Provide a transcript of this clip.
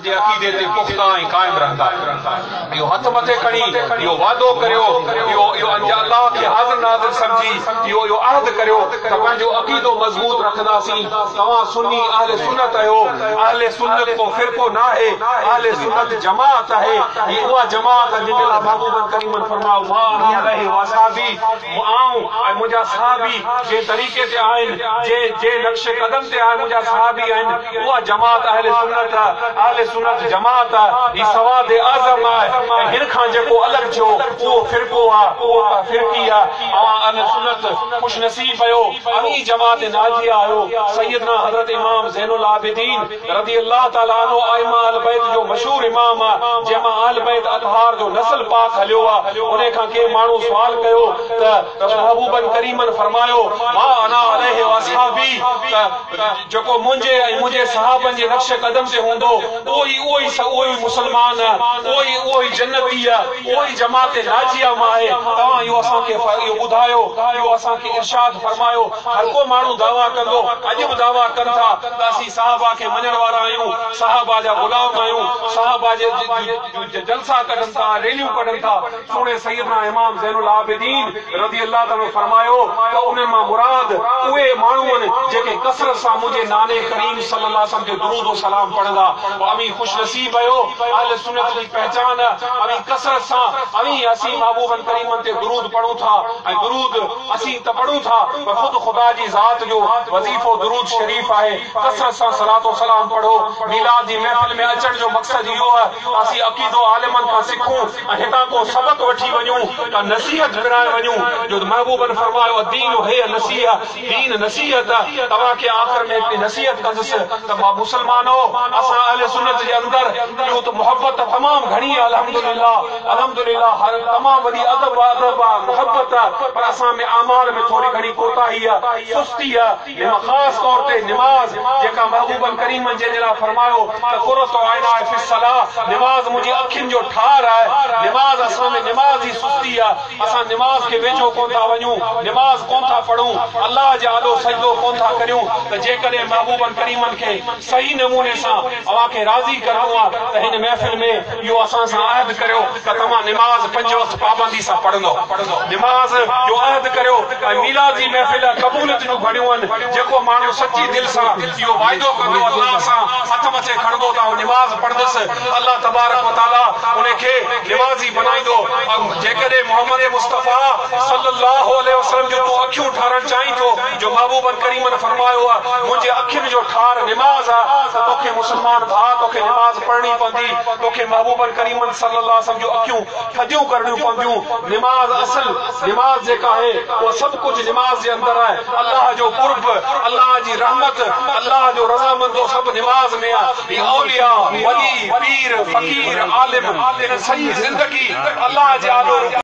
जे अकीदे ते पुख्ता ऐं क़ाइम रहंदा। इहो हथ मथे खणी इहो वादो करियो, इहो अल्लाह खे हाज़िर नाज़िर समझी इहो अहद करियो त पंहिंजो अकीदो मज़बूत रखंदासीं। तव्हां सुन्नी अहले सुन्नत आहियो। अहले सुन्नत को फ़िरक़ो न आहे, अहले सुन्नत जमात आहे। ही उहा जमात जिन लाइ महबूब करीम फरमायो मां अलैहि वसहबी आऊं ऐं मुंहिंजा सहाबी जे तरीक़े ते आहिनि, जे नक्श कदम ते आहिनि मुंहिंजा सहाबी आहिनि, उहा जमात अहले सुन्नत आहे। अहले सुन्नत जमात आहे। ही सवाद आज़म आहे। ऐं हिन खां जेको अलॻि थियो उहो फ़िरक़ो आहे, उहो फ़िरक़ी आहे। अहले सुन्नत खुश नसीब आहियो, अमी जमात नाजिया आहियो। सैयदना हज़रत इमाम ज़ैनुल आबिदीन रज़ी अल्लाह ताला अन्हु आइमा अहल बैत जो मशहूर इमाम आहे, जंहिंमां अहल बैत अतहार जो नस्ल पाक हलियो आहे। उन खां के माण्हू सुवाल कयो त महबूबन करीमन फरमायो मा अना अलैहि वसहबी, जेको मुंहिंजे ऐं मुंहिंजे सहाबनि जे नक्श कदम ते हूंदो उहो ई मुसलमान आहे, उहो ई जन्नती आहे, उहो ई जमात नाजिया मां आहे। तव्हां इहो असांखे इहो ॿुधायो, इहो असांखे इरशाद फरमायो। हर को माण्हू दावा कंदो, अॼु बि दावा कनि था त असीं साहबा खे मञण वारा आहियूं, साहबा जा गुलाम आहियूं, साहबा जे जलसा कढनि था, रैलियूं कढनि था। सुणे सैयदना इमाम ज़ैनुल आबिदीन रज़ी अल्लाह ताला फरमायो त उन्हनि मां मुराद उहे माण्हू आहिनि जेके कसरत सां मुंहिंजे नाने करीम सल्लल्लाहु अलैहि वसल्लम जो दुरूद व सलाम पढ़ंदा। अमी खुश नसीब आहियो, अहले सुन्नत जी पहचान। अमी कसरत सां असीं महबूबन करीमन ते दुरूद पढ़ूं था ऐं दुरूद असीं त पढ़ूं था पर ख़ुद खुदा जी ज़ात जो वज़ीफ़ो दुरूद शरीफ़ आहे। कसरत सां सलातो सलाम पढ़ो। मीलाद जी महफ़िल में अचण जो मक़सद इहो आहे असीं अक़ीदो आलिमनि खां सिखूं ऐं हितां को सबक वठी वञूं, त नसीहत विराए वञूं। जो महबूबन फरमायो दीन हे नसीहत, दीन नसीहत। तव्हांखे आख़िर में हिकिड़ी नसीहत कंदुसि त मां मुस्लमान हो। असां अहले सुन्नत जे अंदरि इहो त मोहब्बत तमामु घणी आहे। अल्हम्दुलिल्लाह हर तमामु वॾी अदब आहे, मोहब्बत आहे, पर असां में अमाल में थोरी घणी कोताही आहे, सुस्ती आहे। ख़ासि तौर ते निमाज़ जेका महबूबन करीमन जे लाइ फरमायो त क़ुर्रतु आइना फी सलाह, निमाज़ मुंहिंजी अखियुनि जो ठार आहे। निमाज़ असां में निमाज़ जी सुस्ती आहे। असां निमाज़ खे वेझो कोन था वञूं, निमाज़ कोन था पढ़ूं, अल्लाह जे आॾो सजदो कोन था करियूं। त जेकॾहिं महबूबन करीमन खे सही नमूने सां अव्हांखे राज़ी करणो आहे त हिन महफ़िल में इहो असां सां अहद करियो त तव्हां निमाज़ 5 वक़्त पाबंदी सां पढ़ंदो। निमाज़ जो अहद करियो। ऐं मीलाद जी महफ़िल क़बूलियत जूं घड़ियूं आहिनि। जेको माण्हू सची दिलि सां इहो वाइदो कंदो अल्लाह सां हथ मथे खणंदो त निमाज़ पढ़ंदुसि, अल्लाह तबारक व तआला उनखे निमाज़ी बनाईंदो। जेकॾहिं मोहम्मद मुस्तफ़ा सल्लल्लाहु अलैहि वसल्लम जो तूं अखियूं ठारणु चाहीं थो, जो महबूबन करीमन फरमायो आहे मुंहिंजे अखियुनि जो ठार निमाज़ आहे, त तोखे मुस्लमान भाउ तोखे निमाज़ पढ़णी पवंदी। तोखे महबूबन करीमन सल्लल्लाहु अलैहि वसल्लम जो अखियूं थधियूं करणियूं पवंदियूं। निमाज़ असल निमाज़ जेका आहे उहा सभु कुझु निमाज़ जे अंदरि आहे। अल्लाह जो कुर्ब, अल्लाह जी रहमत, अल्लाह जो रज़ामंदो सभु निमाज़ में आहे। औलिया, वली, पीर, फ़कीर, आलिम, सही ज़िंदगी अल्लाह जे आॾो